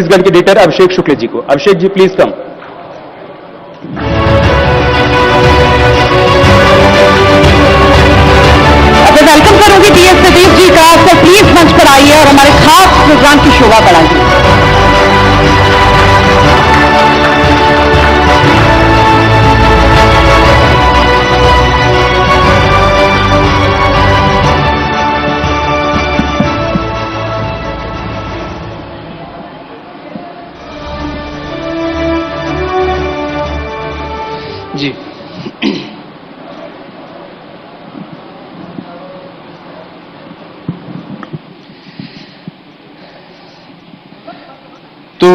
छत्तीसगढ़ के एडिटर अभिषेक शुक्ल जी को। Abhishek ji please come. Welcome करूंगी टीएस सतीश जी का। सर प्लीज मंच पर आइए और हमारे खास प्रोग्राम की शोभा बढ़ाइए। जी तो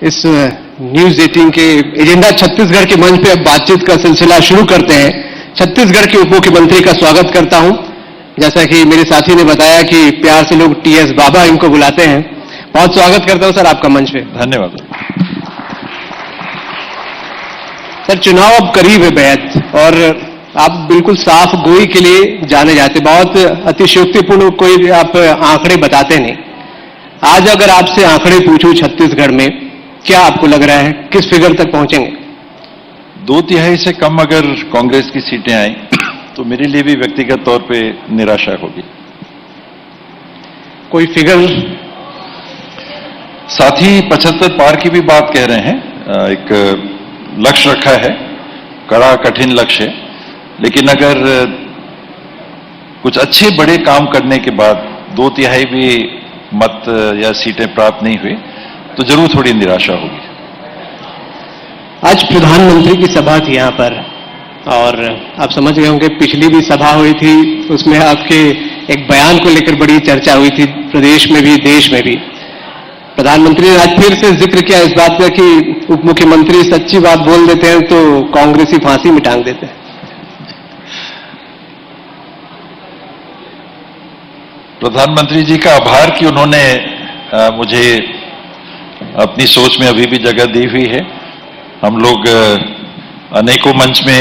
इस न्यूज 18 के एजेंडा छत्तीसगढ़ के मंच पे अब बातचीत का सिलसिला शुरू करते हैं। छत्तीसगढ़ के उप मुख्यमंत्री का स्वागत करता हूं। जैसा कि मेरे साथी ने बताया कि प्यार से लोग टीएस बाबा इनको बुलाते हैं। बहुत स्वागत करता हूं सर आपका मंच पे। धन्यवाद सर, चुनाव अब करीब है बेहद और आप बिल्कुल साफ गोई के लिए जाने जाते, बहुत अतिशयोक्तिपूर्ण कोई आप आंकड़े बताते नहीं। आज अगर आपसे आंकड़े पूछूं छत्तीसगढ़ में, क्या आपको लग रहा है किस फिगर तक पहुंचेंगे? 2/3 से कम अगर कांग्रेस की सीटें आई तो मेरे लिए भी व्यक्तिगत तौर पे निराशा होगी। कोई फिगर? साथ ही 75 पार की भी बात कह रहे हैं। एक लक्ष्य रखा है, कड़ा कठिन लक्ष्य है, लेकिन अगर कुछ अच्छे बड़े काम करने के बाद 2/3 भी मत या सीटें प्राप्त नहीं हुई तो जरूर थोड़ी निराशा होगी। आज प्रधानमंत्री की सभा थी यहां पर और आप समझ गए होंगे पिछली भी सभा हुई थी, उसमें आपके एक बयान को लेकर बड़ी चर्चा हुई थी प्रदेश में भी देश में भी। प्रधानमंत्री ने आज फिर से जिक्र किया इस बात का कि उप मुख्यमंत्री सच्ची बात बोल देते हैं तो कांग्रेसी फांसी में टांग देते हैं। प्रधानमंत्री जी का आभार कि उन्होंने मुझे अपनी सोच में अभी भी जगह दी हुई है। हम लोग अनेकों मंच में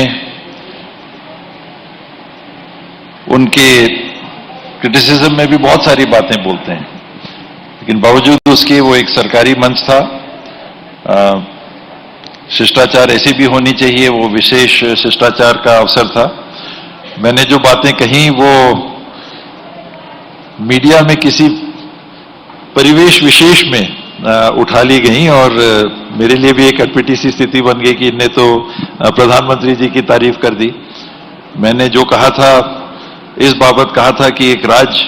उनके क्रिटिसिज्म में भी बहुत सारी बातें बोलते हैं, लेकिन बावजूद उसके वो एक सरकारी मंच था। शिष्टाचार ऐसी भी होनी चाहिए, वो विशेष शिष्टाचार का अवसर था। मैंने जो बातें कही वो मीडिया में किसी परिवेश विशेष में उठा ली गई और मेरे लिए भी एक अटपटी सी स्थिति बन गई कि इनने तो प्रधानमंत्री जी की तारीफ कर दी। मैंने जो कहा था इस बाबत कहा था कि एक राज्य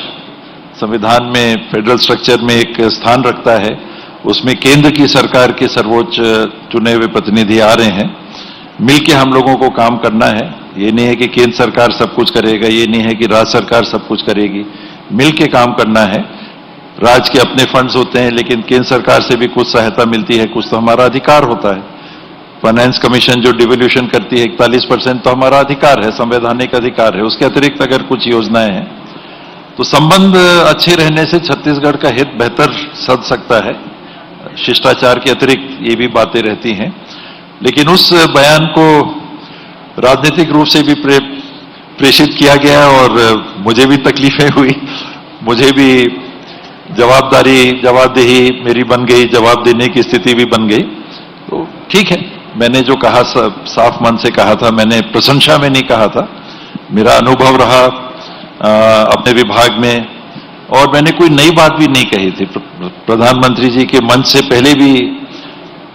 संविधान में फेडरल स्ट्रक्चर में एक स्थान रखता है, उसमें केंद्र की सरकार के सर्वोच्च चुने हुए प्रतिनिधि आ रहे हैं। मिलके हम लोगों को काम करना है। ये नहीं है कि केंद्र सरकार सब कुछ करेगा, ये नहीं है कि राज्य सरकार सब कुछ करेगी। मिलके काम करना है। राज्य के अपने फंड्स होते हैं, लेकिन केंद्र सरकार से भी कुछ सहायता मिलती है, कुछ तो हमारा अधिकार होता है। फाइनेंस कमीशन जो डिवोल्यूशन करती है 41% तो हमारा अधिकार है, संवैधानिक अधिकार है। उसके अतिरिक्त अगर कुछ योजनाएं हैं तो संबंध अच्छे रहने से छत्तीसगढ़ का हित बेहतर सध सकता है। शिष्टाचार के अतिरिक्त ये भी बातें रहती हैं, लेकिन उस बयान को राजनीतिक रूप से भी प्रेषित किया गया और मुझे भी तकलीफें हुई। मुझे भी जवाबदेही मेरी बन गई, जवाब देने की स्थिति भी बन गई। तो ठीक है, मैंने जो कहा साफ मन से कहा था, मैंने प्रशंसा में नहीं कहा था। मेरा अनुभव रहा अपने विभाग में और मैंने कोई नई बात भी नहीं कही थी। प्रधानमंत्री जी के मंच से पहले भी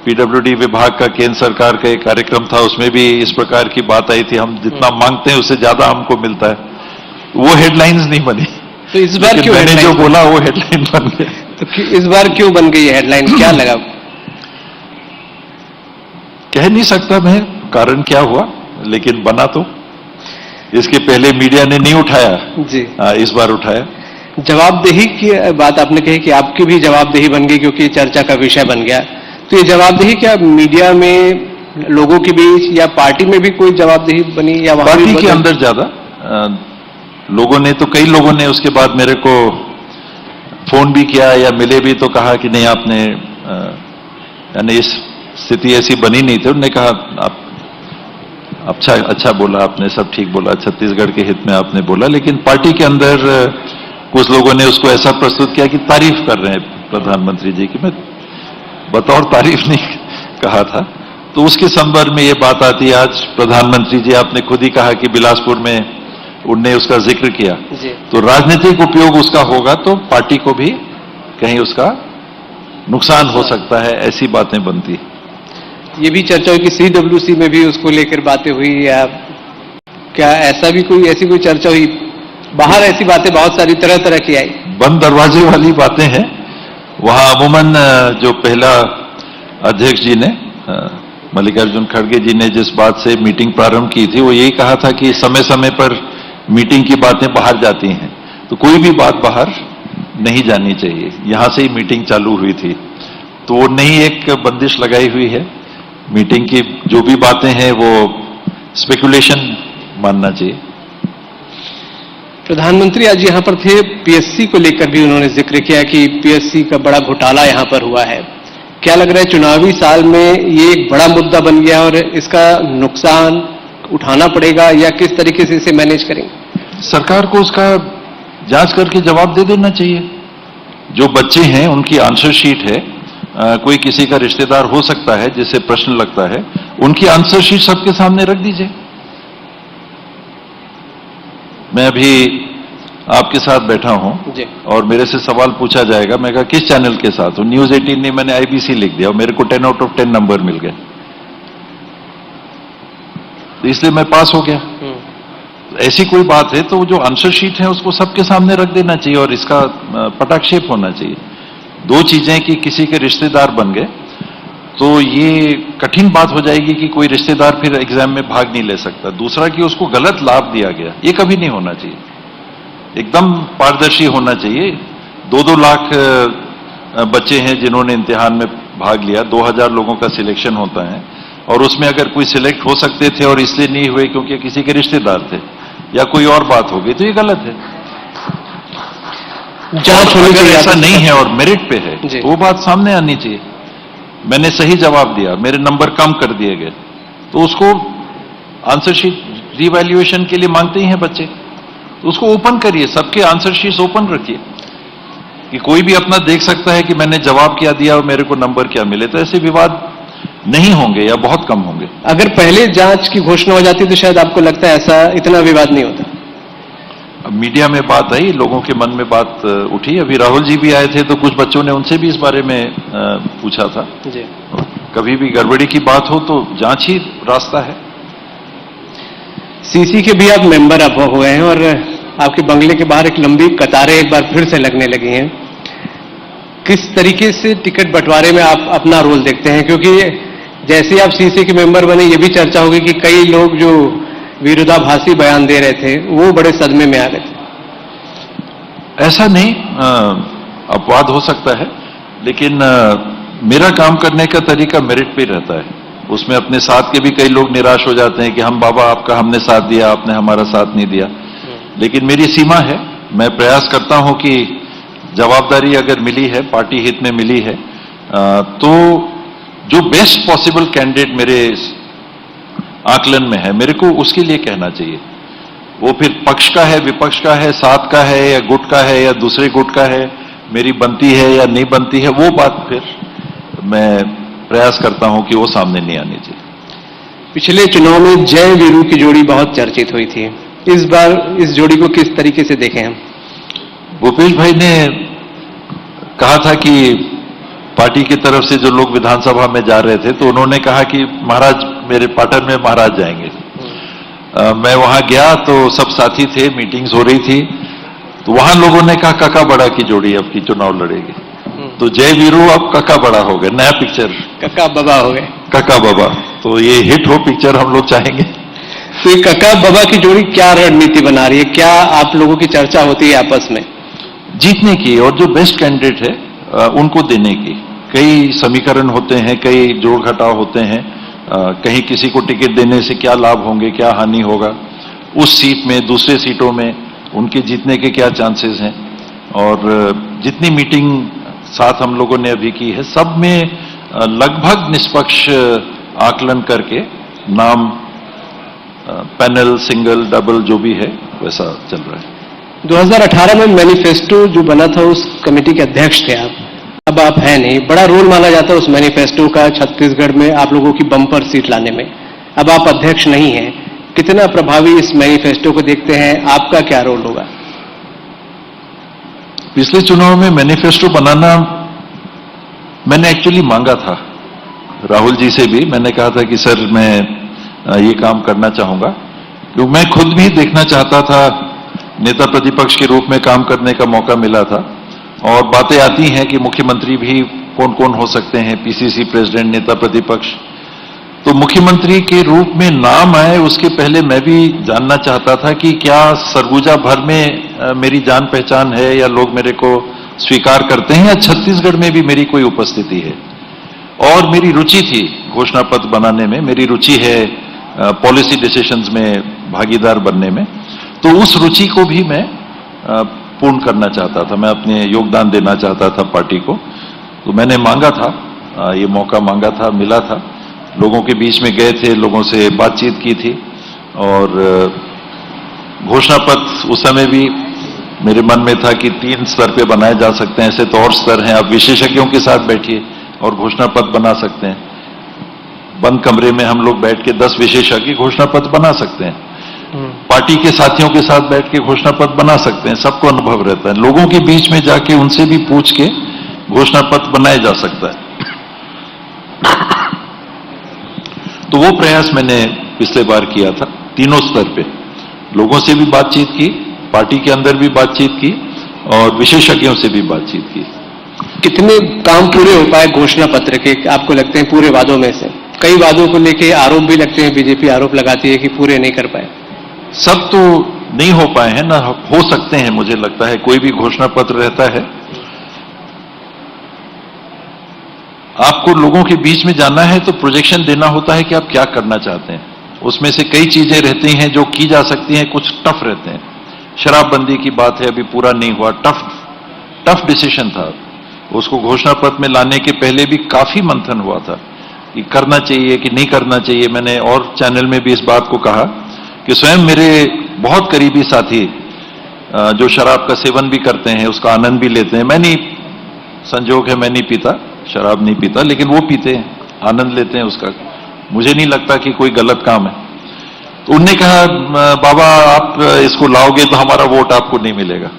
पीडब्ल्यूडी विभाग का केंद्र सरकार का एक कार्यक्रम था, उसमें भी इस प्रकार की बात आई थी। हम जितना मांगते हैं उससे ज्यादा हमको मिलता है। वो हेडलाइंस नहीं बनी, तो इस बार क्यों मैंने जो बोला वो हेडलाइन बन गया। तो इस बार क्यों बन गई हेडलाइन, क्या लगा? कह नहीं सकता मैं कारण क्या हुआ, लेकिन बना तो। इसके पहले मीडिया ने नहीं उठाया जी, इस बार उठाया। जवाबदेही की बात आपने कही कि आपकी भी जवाबदेही बन गई क्योंकि चर्चा का विषय बन गया। तो ये जवाबदेही क्या मीडिया में लोगों के बीच या पार्टी में भी कोई जवाबदेही बनी या वहां पार्टी के अंदर ज्यादा लोगों ने तो कई लोगों ने उसके बाद मेरे को फोन भी किया या मिले भी तो कहा कि नहीं आपने यानी इस स्थिति ऐसी बनी नहीं थी। उन्होंने कहा आप अच्छा बोला आपने, सब ठीक बोला, छत्तीसगढ़ के हित में आपने बोला। लेकिन पार्टी के अंदर कुछ लोगों ने उसको ऐसा प्रस्तुत किया कि तारीफ कर रहे हैं प्रधानमंत्री जी की। मैं बतौर तारीफ नहीं कहा था। तो उसके संदर्भ में ये बात आती है। आज प्रधानमंत्री जी आपने खुद ही कहा कि बिलासपुर में उनने उसका जिक्र किया, तो राजनीतिक उपयोग उसका होगा तो पार्टी को भी कहीं उसका नुकसान हो सकता है, ऐसी बातें बनती है। ये भी चर्चा हुई कि CWC में भी उसको लेकर बातें हुई, या क्या ऐसा भी ऐसी कोई चर्चा हुई? बाहर ऐसी बातें बहुत सारी तरह तरह की आई। बंद दरवाजे वाली बातें हैं। वहां अमूमन जो पहला अध्यक्ष जी ने मल्लिकार्जुन खड़गे जी ने जिस बात से मीटिंग प्रारंभ की थी वो यही कहा था कि समय समय पर मीटिंग की बातें बाहर जाती हैं, तो कोई भी बात बाहर नहीं जानी चाहिए। यहां से ही मीटिंग चालू हुई थी, तो वो नहीं एक बंदिश लगाई हुई है। मीटिंग की जो भी बातें हैं वो स्पेकुलेशन मानना चाहिए। प्रधानमंत्री आज यहां पर थे, PSC को लेकर भी उन्होंने जिक्र किया कि PSC का बड़ा घोटाला यहां पर हुआ है। क्या लग रहा है चुनावी साल में ये एक बड़ा मुद्दा बन गया और इसका नुकसान उठाना पड़ेगा, या किस तरीके से इसे मैनेज करेंगे? सरकार को उसका जांच करके जवाब दे देना चाहिए। जो बच्चे हैं उनकी आंसर शीट है, कोई किसी का रिश्तेदार हो सकता है जिसे प्रश्न लगता है, उनकी आंसर शीट सबके सामने रख दीजिए। मैं अभी आपके साथ बैठा हूं और मेरे से सवाल पूछा जाएगा, मैं कहा किस चैनल के साथ हूं? न्यूज 18 ने मैंने IBC लिख दिया और मेरे को 10 आउट ऑफ 10 नंबर मिल गए, तो इसलिए मैं पास हो गया। ऐसी कोई बात है तो जो आंसर शीट है उसको सबके सामने रख देना चाहिए और इसका पटाक्षेप होना चाहिए। दो चीजें कि किसी के रिश्तेदार बन गए तो ये कठिन बात हो जाएगी कि कोई रिश्तेदार फिर एग्जाम में भाग नहीं ले सकता। दूसरा कि उसको गलत लाभ दिया गया, ये कभी नहीं होना चाहिए। एकदम पारदर्शी होना चाहिए। 2-2 लाख बच्चे हैं जिन्होंने इम्तिहान में भाग लिया, 2000 लोगों का सिलेक्शन होता है और उसमें अगर कोई सिलेक्ट हो सकते थे और इसलिए नहीं हुए क्योंकि किसी के रिश्तेदार थे या कोई और बात हो गई, तो ये गलत है। जांच होनी चाहिए। ऐसा नहीं है और मेरिट पे है तो वो बात सामने आनी चाहिए। मैंने सही जवाब दिया, मेरे नंबर कम कर दिए गए, तो उसको आंसर शीट रिवैल्यूएशन के लिए मांगते ही हैं बच्चे, तो उसको ओपन करिए, सबके आंसर शीट्स ओपन रखिए कि कोई भी अपना देख सकता है कि मैंने जवाब क्या दिया और मेरे को नंबर क्या मिले। तो ऐसे विवाद नहीं होंगे या बहुत कम होंगे। अगर पहले जांच की घोषणा हो जाती तो शायद आपको लगता है ऐसा इतना विवाद नहीं होता। अब मीडिया में बात आई, लोगों के मन में बात उठी। अभी राहुल जी भी आए थे तो कुछ बच्चों ने उनसे भी इस बारे में पूछा था जी। कभी भी गड़बड़ी की बात हो तो जांच ही रास्ता है। CC के भी आप मेंबर अब हुए हैं और आपके बंगले के बाहर एक लंबी कतारें एक बार फिर से लगने लगी हैं। किस तरीके से टिकट बंटवारे में आप अपना रोल देखते हैं? क्योंकि जैसे आप CC के मेंबर बने, ये भी चर्चा होगी कि कई लोग जो विरोधाभासी बयान दे रहे थे वो बड़े सदमे में आ गए थे। ऐसा नहीं, अपवाद हो सकता है, लेकिन मेरा काम करने का तरीका मेरिट पे रहता है। उसमें अपने साथ के भी कई लोग निराश हो जाते हैं कि हम बाबा आपका हमने साथ दिया, आपने हमारा साथ नहीं दिया। लेकिन मेरी सीमा है, मैं प्रयास करता हूं कि जवाबदारी अगर मिली है, पार्टी हित में मिली है, तो जो बेस्ट पॉसिबल कैंडिडेट मेरे आकलन में है, मेरे को उसके लिए कहना चाहिए। वो फिर पक्ष का है, विपक्ष का है, साथ का है या गुट का है या दूसरे गुट का है, मेरी बनती है या नहीं बनती है, वो बात फिर मैं प्रयास करता हूं कि वो सामने नहीं आनी चाहिए। पिछले चुनाव में जय वीरू की जोड़ी बहुत चर्चित हुई थी, इस बार इस जोड़ी को किस तरीके से देखें हम? भूपेश भाई ने कहा था कि पार्टी की तरफ से जो लोग विधानसभा में जा रहे थे तो उन्होंने कहा कि महाराज मेरे पाटन में महाराज जाएंगे। मैं वहां गया तो सब साथी थे, मीटिंग्स हो रही थी, तो वहां लोगों ने कहा काका बड़ा की जोड़ी अब की चुनाव लड़ेगी। तो जय वीरू अब काका बड़ा हो गए, नया पिक्चर काका बाबा हो गए। काका बाबा, तो ये हिट हो पिक्चर, हम लोग चाहेंगे। तो ये काका बाबा की जोड़ी क्या रणनीति बना रही है? क्या आप लोगों की चर्चा होती है आपस में? जीतने की और जो बेस्ट कैंडिडेट है उनको देने की। कई समीकरण होते हैं, कई जोड़ घटाव होते हैं, कहीं किसी को टिकट देने से क्या लाभ होंगे, क्या हानि होगा, उस सीट में दूसरे सीटों में उनके जीतने के क्या चांसेस हैं। और जितनी मीटिंग साथ हम लोगों ने अभी की है, सब में लगभग निष्पक्ष आकलन करके नाम पैनल, सिंगल, डबल जो भी है वैसा चल रहा है। 2018 में मैनिफेस्टो जो बना था उस कमेटी के अध्यक्ष थे आप, अब आप हैं नहीं, बड़ा रोल माना जाता है उस मैनिफेस्टो का छत्तीसगढ़ में आप लोगों की बम्पर सीट लाने में। अब आप अध्यक्ष नहीं हैं, कितना प्रभावी इस मैनिफेस्टो को देखते हैं, आपका क्या रोल होगा? पिछले चुनाव में मैनिफेस्टो बनाना मैंने एक्चुअली मांगा था राहुल जी से भी। मैंने कहा था कि सर मैं ये काम करना चाहूंगा, क्योंकि मैं खुद भी देखना चाहता था, नेता प्रतिपक्ष के रूप में काम करने का मौका मिला था। और बातें आती हैं कि मुख्यमंत्री भी कौन कौन हो सकते हैं, पीसीसी प्रेसिडेंट, नेता प्रतिपक्ष। तो मुख्यमंत्री के रूप में नाम आए उसके पहले मैं भी जानना चाहता था कि क्या सरगुजा भर में मेरी जान पहचान है, या लोग मेरे को स्वीकार करते हैं, या छत्तीसगढ़ में भी मेरी कोई उपस्थिति है। और मेरी रुचि थी घोषणा पत्र बनाने में, मेरी रुचि है पॉलिसी डिसीजंस में भागीदार बनने में। तो उस रुचि को भी मैं पूर्ण करना चाहता था, मैं अपने योगदान देना चाहता था पार्टी को। तो मैंने मांगा था, ये मौका मांगा था, मिला था। लोगों के बीच में गए थे, लोगों से बातचीत की थी। और घोषणा पत्र उस समय भी मेरे मन में था कि 3 स्तर पे बनाए जा सकते हैं, ऐसे तो और स्तर हैं। आप विशेषज्ञों के साथ बैठिए और घोषणा पत्र बना सकते हैं। बंद कमरे में हम लोग बैठ के 10 विशेषज्ञ घोषणा पत्र बना सकते हैं। पार्टी के साथियों के साथ बैठ के घोषणा पत्र बना सकते हैं, सबको अनुभव रहता है। लोगों के बीच में जाके उनसे भी पूछ के घोषणा पत्र बनाया जा सकता है। तो वो प्रयास मैंने पिछले बार किया था, तीनों स्तर पे लोगों से भी बातचीत की, पार्टी के अंदर भी बातचीत की, और विशेषज्ञों से भी बातचीत की। कितने काम पूरे हो पाए घोषणा पत्र के, आपको लगते हैं पूरे वादों में से? कई वादों को लेके आरोप भी लगते हैं, बीजेपी आरोप लगाती है कि पूरे नहीं कर पाए। सब तो नहीं हो पाए हैं ना, हो सकते हैं। मुझे लगता है कोई भी घोषणा पत्र रहता है, आपको लोगों के बीच में जाना है तो प्रोजेक्शन देना होता है कि आप क्या करना चाहते हैं। उसमें से कई चीजें रहती हैं जो की जा सकती हैं, कुछ टफ रहते हैं। शराबबंदी की बात है, अभी पूरा नहीं हुआ, टफ डिसीजन था। उसको घोषणा पत्र में लाने के पहले भी काफी मंथन हुआ था कि करना चाहिए कि नहीं करना चाहिए। मैंने और चैनल में भी इस बात को कहा कि स्वयं मेरे बहुत करीबी साथी जो शराब का सेवन भी करते हैं, उसका आनंद भी लेते हैं। मैं नहीं, संजोग है मैं नहीं पीता, शराब नहीं पीता, लेकिन वो पीते हैं, आनंद लेते हैं उसका। मुझे नहीं लगता कि कोई गलत काम है। तो उनने कहा बाबा आप इसको लाओगे तो हमारा वोट आपको नहीं मिलेगा।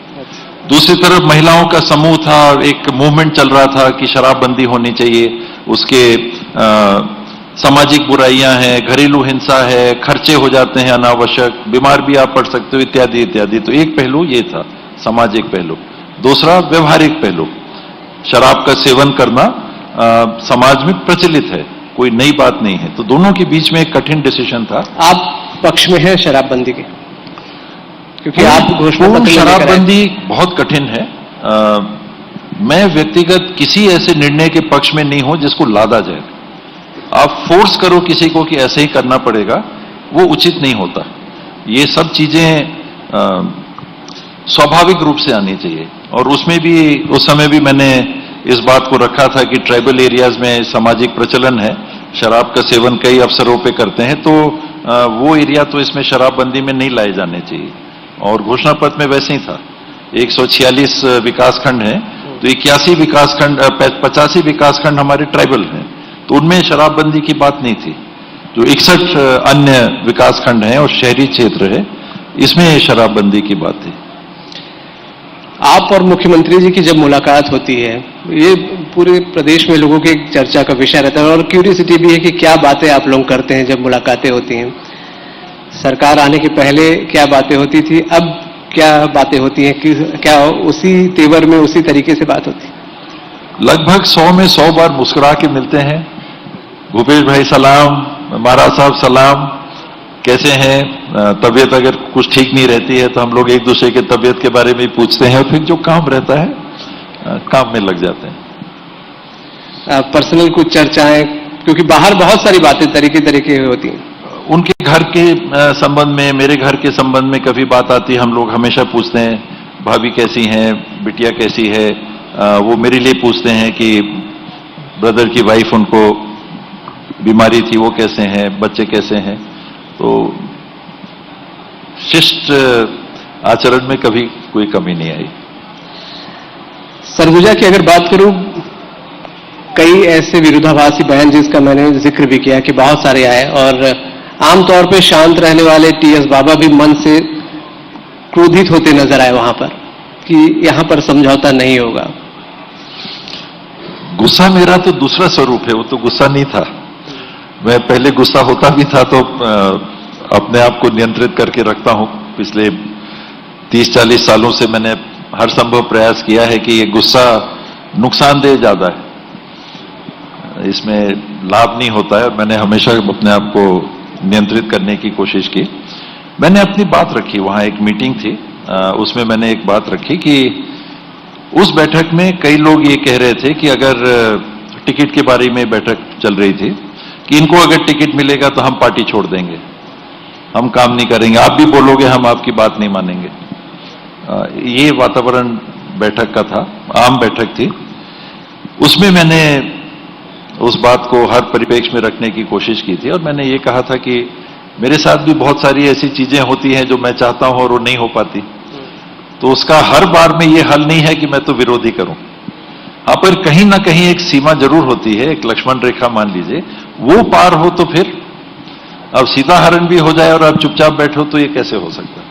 दूसरी तरफ महिलाओं का समूह था, एक मूवमेंट चल रहा था कि शराबबंदी होनी चाहिए, उसके सामाजिक बुराइयां हैं, घरेलू हिंसा है, खर्चे हो जाते हैं अनावश्यक, बीमार भी आप पड़ सकते हो, इत्यादि इत्यादि। तो एक पहलू ये था, सामाजिक पहलू। दूसरा व्यवहारिक पहलू, शराब का सेवन करना समाज में प्रचलित है, कोई नई बात नहीं है। तो दोनों के बीच में एक कठिन डिसीजन था। आप पक्ष में हैं शराबबंदी के? क्योंकि आप घोषणा पत्र में शराबबंदी बहुत कठिन है। मैं व्यक्तिगत किसी ऐसे निर्णय के पक्ष में नहीं हूं जिसको लादा जाए। आप फोर्स करो किसी को कि ऐसे ही करना पड़ेगा, वो उचित नहीं होता। ये सब चीजें स्वाभाविक रूप से आनी चाहिए। और उसमें भी उस समय भी मैंने इस बात को रखा था कि ट्राइबल एरियाज में सामाजिक प्रचलन है, शराब का सेवन कई अवसरों पे करते हैं, तो वो एरिया तो इसमें शराबबंदी में नहीं लाए जाने चाहिए। और घोषणा पत्र में वैसे ही था, 146 विकासखंड हैं, तो 81 विकासखंड 85 विकासखंड हमारे ट्राइबल हैं, तो उनमें शराबबंदी की बात नहीं थी। जो 61 अन्य विकासखंड हैं और शहरी क्षेत्र है, इसमें शराबबंदी की बात थी। आप और मुख्यमंत्री जी की जब मुलाकात होती है, ये पूरे प्रदेश में लोगों के चर्चा का विषय रहता है, और क्यूरियोसिटी भी है कि क्या बातें आप लोग करते हैं जब मुलाकातें होती हैं। सरकार आने के पहले क्या बातें होती थी, अब क्या बातें होती हैं, कि क्या उसी तेवर में उसी तरीके से बात होती है? लगभग 100 में 100 बार मुस्कुरा के मिलते हैं। भूपेश भाई सलाम, महाराज साहब सलाम, कैसे हैं, तबीयत अगर कुछ ठीक नहीं रहती है तो हम लोग एक दूसरे के तबीयत के बारे में पूछते हैं, और फिर जो काम रहता है काम में लग जाते हैं। पर्सनल कुछ चर्चाएं, क्योंकि बाहर बहुत सारी बातें तरीके होती हैं। उनके घर के संबंध में, मेरे घर के संबंध में कभी बात आती है, हम लोग हमेशा पूछते हैं भाभी कैसी हैं, बिटिया कैसी है। वो मेरे लिए पूछते हैं कि ब्रदर की वाइफ, उनको बीमारी थी, वो कैसे हैं, बच्चे कैसे हैं। तो शिष्ट आचरण में कभी कोई कमी नहीं आई। सरगुजा की अगर बात करूं, कई ऐसे विरोधाभासी बयान जिसका मैंने जिक्र भी किया कि बहुत सारे आए, और आमतौर पे शांत रहने वाले टीएस बाबा भी मन से क्रोधित होते नजर आए वहां पर कि यहां पर समझौता नहीं होगा। गुस्सा मेरा तो दूसरा स्वरूप है, वो तो गुस्सा नहीं था। मैं पहले गुस्सा होता भी था तो अपने आप को नियंत्रित करके रखता हूं। पिछले 30-40 सालों से मैंने हर संभव प्रयास किया है कि ये गुस्सा नुकसानदेह ज्यादा है, इसमें लाभ नहीं होता है। मैंने हमेशा अपने आप को नियंत्रित करने की कोशिश की। मैंने अपनी बात रखी, वहां एक मीटिंग थी, उसमें मैंने एक बात रखी कि उस बैठक में कई लोग ये कह रहे थे कि अगर टिकट के बारे में बैठक चल रही थी कि इनको अगर टिकट मिलेगा तो हम पार्टी छोड़ देंगे, हम काम नहीं करेंगे, आप भी बोलोगे हम आपकी बात नहीं मानेंगे। ये वातावरण बैठक का था, आम बैठक थी। उसमें मैंने उस बात को हर परिप्रेक्ष्य में रखने की कोशिश की थी और मैंने ये कहा था कि मेरे साथ भी बहुत सारी ऐसी चीजें होती हैं जो मैं चाहता हूं और वो नहीं हो पाती, तो उसका हर बार में ये हल नहीं है कि मैं तो विरोधी करूं। हाँ, पर कहीं ना कहीं एक सीमा जरूर होती है, एक लक्ष्मण रेखा मान लीजिए, वो पार हो तो फिर अब सीता हरण भी हो जाए और आप चुपचाप बैठो तो ये कैसे हो सकता है?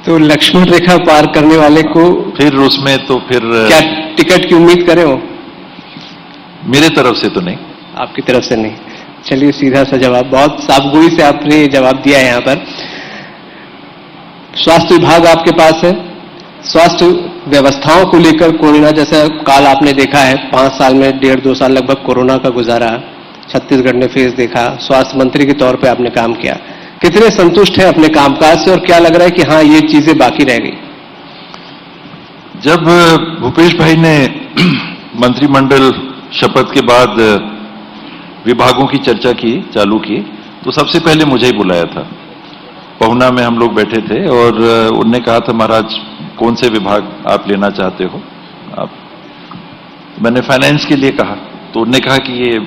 तो लक्ष्मण रेखा पार करने वाले को फिर उसमें तो फिर क्या टिकट की उम्मीद करें हो? मेरे तरफ से तो नहीं। आपकी तरफ से नहीं। चलिए, सीधा सा जवाब, बहुत साफगोई से आपने ये जवाब दिया है। यहां पर स्वास्थ्य विभाग आपके पास है, स्वास्थ्य व्यवस्थाओं को लेकर कोरोना जैसा काल आपने देखा है, 5 साल में 1.5-2 साल लगभग कोरोना का गुजारा, छत्तीसगढ़ ने फेस देखा, स्वास्थ्य मंत्री के तौर पे आपने काम किया। कितने संतुष्ट हैं अपने कामकाज से और क्या लग रहा है कि हाँ, ये चीजें बाकी रह गई? जब भूपेश भाई ने मंत्रिमंडल शपथ के बाद विभागों की चर्चा की, चालू की, तो सबसे पहले मुझे ही बुलाया था। पहुना में हम लोग बैठे थे और उन्होंने कहा था, महाराज कौन से विभाग आप लेना चाहते हो आप? मैंने फाइनेंस के लिए कहा, तो उन्होंने कहा कि ये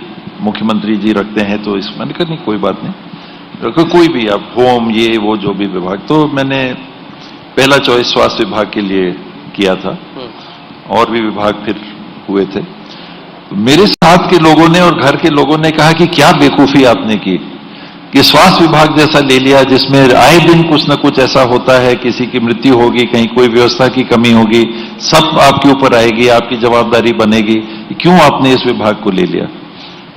मुख्यमंत्री जी रखते हैं, तो इस मैंने कहा नहीं, कोई बात नहीं, रखो कोई भी आप, होम ये वो जो भी विभाग। तो मैंने पहला चॉइस स्वास्थ्य विभाग के लिए किया था, और भी विभाग फिर हुए थे। मेरे साथ के लोगों ने और घर के लोगों ने कहा कि क्या बेवकूफी आपने की कि स्वास्थ्य विभाग जैसा ले लिया जिसमें आए दिन कुछ ना कुछ ऐसा होता है, किसी की मृत्यु होगी, कहीं कोई व्यवस्था की कमी होगी, सब आपके ऊपर आएगी, आपकी जवाबदारी बनेगी, क्यों आपने इस विभाग को ले लिया?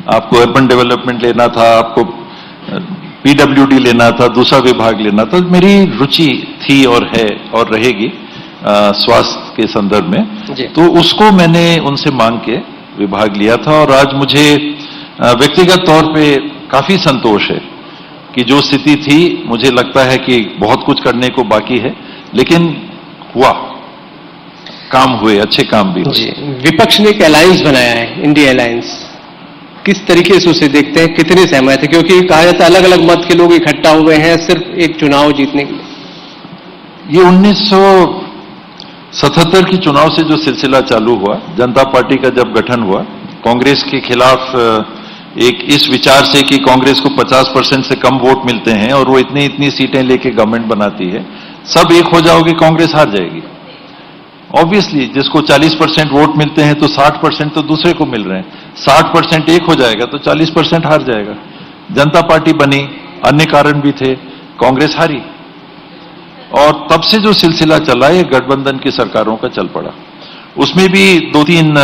आपको अर्बन डेवलपमेंट लेना था, आपको पीडब्ल्यूडी लेना था, दूसरा विभाग लेना था। मेरी रुचि थी और है और रहेगी स्वास्थ्य के संदर्भ में, तो उसको मैंने उनसे मांग के विभाग लिया था। और आज मुझे व्यक्तिगत तौर पे काफी संतोष है कि जो स्थिति थी, मुझे लगता है कि बहुत कुछ करने को बाकी है, लेकिन हुआ, काम हुए, अच्छे काम भी हुए। विपक्ष ने एक अलायंस बनाया है, इंडिया अलायंस, किस तरीके से उसे देखते हैं, कितने सहमत है? क्योंकि कहा जाता है अलग अलग मत के लोग इकट्ठा हुए हैं सिर्फ एक चुनाव जीतने के लिए। ये 1977 की चुनाव से जो सिलसिला चालू हुआ, जनता पार्टी का जब गठन हुआ, कांग्रेस के खिलाफ एक इस विचार से कि कांग्रेस को 50% से कम वोट मिलते हैं और वो इतनी इतनी सीटें लेके गवर्नमेंट बनाती है, सब एक हो जाओगे कांग्रेस हार जाएगी। ऑब्वियसली जिसको 40% वोट मिलते हैं तो 60% तो दूसरे को मिल रहे हैं, 60% एक हो जाएगा तो 40% हार जाएगा। जनता पार्टी बनी, अन्य कारण भी थे, कांग्रेस हारी, और तब से जो सिलसिला चला ये गठबंधन की सरकारों का चल पड़ा। उसमें भी 2-3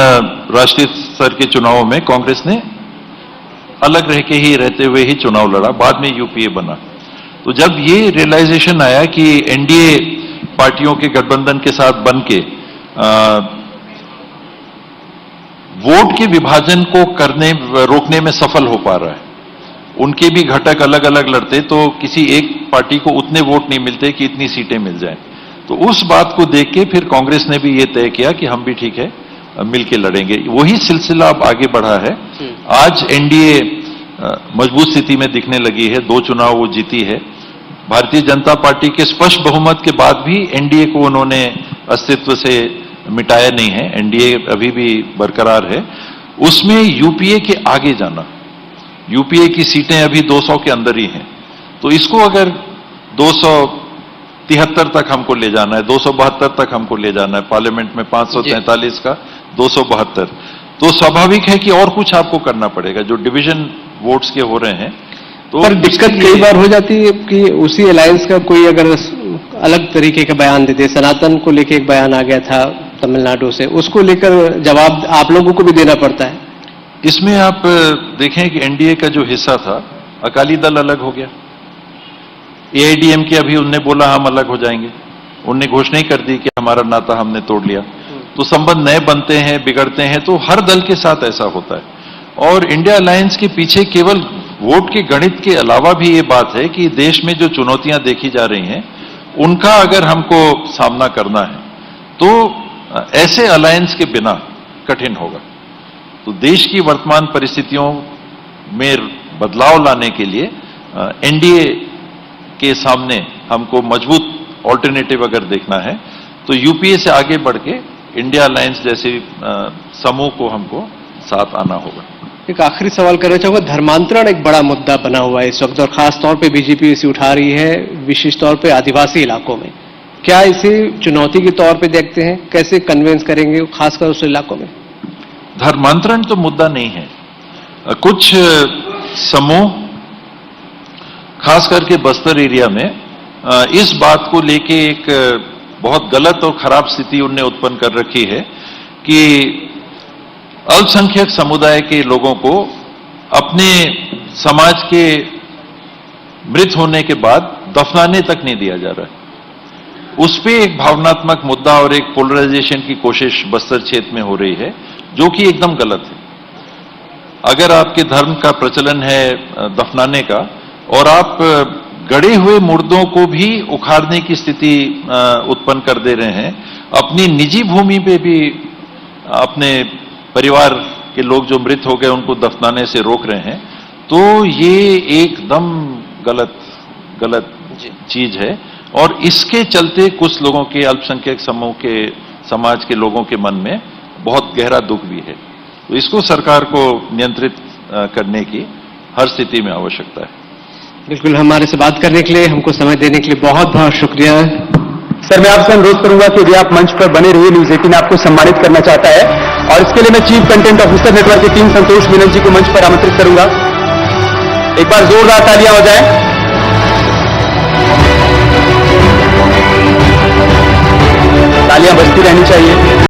राष्ट्रीय स्तर के चुनावों में कांग्रेस ने अलग रह के ही, रहते हुए ही चुनाव लड़ा, बाद में यूपीए बना। तो जब ये रियलाइजेशन आया कि एनडीए पार्टियों के गठबंधन के साथ बन के वोट के विभाजन को रोकने में सफल हो पा रहा है, उनके भी घटक अलग अलग लड़ते तो किसी एक पार्टी को उतने वोट नहीं मिलते कि इतनी सीटें मिल जाएं। तो उस बात को देख के फिर कांग्रेस ने भी ये तय किया कि हम भी ठीक है मिलके लड़ेंगे। वही सिलसिला अब आगे बढ़ा है। आज एनडीए मजबूत स्थिति में दिखने लगी है, 2 चुनाव वो जीती है। भारतीय जनता पार्टी के स्पष्ट बहुमत के बाद भी एनडीए को उन्होंने अस्तित्व से मिटाया नहीं है, एनडीए अभी भी बरकरार है। उसमें यूपीए के आगे जाना, यूपीए की सीटें अभी 200 के अंदर ही हैं, तो इसको अगर 273 तक हमको ले जाना है, 272 तक हमको ले जाना है, पार्लियामेंट में 543 का 272, तो स्वाभाविक है कि और कुछ आपको करना पड़ेगा, जो डिवीजन वोट्स के हो रहे हैं। तो पर दिक्कत कई बार हो जाती है कि उसी अलायंस का कोई अगर अलग तरीके का बयान दे दे, सनातन को लेकर एक बयान आ गया था तमिलनाडु से, उसको लेकर जवाब आप लोगों को भी देना पड़ता है। इसमें आप देखें कि एनडीए का जो हिस्सा था, अकाली दल अलग हो गया, एआईडीएमके अभी उनने बोला हम अलग हो जाएंगे, उनने घोषणा ही कर दी कि हमारा नाता हमने तोड़ लिया। तो संबंध नए बनते हैं, बिगड़ते हैं, तो हर दल के साथ ऐसा होता है। और इंडिया अलायंस के पीछे केवल वोट के गणित के अलावा भी ये बात है कि देश में जो चुनौतियां देखी जा रही हैं, उनका अगर हमको सामना करना है तो ऐसे अलायंस के बिना कठिन होगा। तो देश की वर्तमान परिस्थितियों में बदलाव लाने के लिए एनडीए के सामने हमको मजबूत ऑल्टरनेटिव अगर देखना है तो यूपीए से आगे बढ़ के इंडिया अलायंस जैसे समूह को हमको साथ आना होगा। एक आखिरी सवाल करना चाहूंगा, धर्मांतरण एक बड़ा मुद्दा बना हुआ है इस वक्त और खास तौर पे बीजेपी इसे उठा रही है, विशेष तौर पे आदिवासी इलाकों में। क्या इसे चुनौती के तौर पे देखते हैं, कैसे कन्विंस करेंगे खासकर उस इलाकों में? धर्मांतरण तो मुद्दा नहीं है। कुछ समूह खास करके बस्तर एरिया में इस बात को लेके एक बहुत गलत और खराब स्थिति उनने उत्पन्न कर रखी है कि अल्पसंख्यक समुदाय के लोगों को अपने समाज के मृत होने के बाद दफनाने तक नहीं दिया जा रहा है। उस पे एक भावनात्मक मुद्दा और एक पोलराइजेशन की कोशिश बस्तर क्षेत्र में हो रही है, जो कि एकदम गलत है। अगर आपके धर्म का प्रचलन है दफनाने का और आप गड़े हुए मुर्दों को भी उखाड़ने की स्थिति उत्पन्न कर दे रहे हैं, अपनी निजी भूमि पे भी अपने परिवार के लोग जो मृत हो गए उनको दफनाने से रोक रहे हैं, तो ये एकदम गलत चीज है। और इसके चलते कुछ लोगों के, अल्पसंख्यक समूह के, समाज के लोगों के मन में बहुत गहरा दुख भी है। तो इसको सरकार को नियंत्रित करने की हर स्थिति में आवश्यकता है। बिल्कुल, हमारे से बात करने के लिए, हमको समय देने के लिए बहुत बहुत शुक्रिया। सर, मैं आपसे अनुरोध करूंगा कि यदि आप मंच पर बने रहिए, न्यूज 18 आपको सम्मानित करना चाहता है और इसके लिए मैं चीफ कंटेंट ऑफिसर नेटवर्क की टीम संतोष मीनन जी को मंच पर आमंत्रित करूंगा। एक बार जोरदार तालियां हो जाएं। तालियां बजती रहनी चाहिए।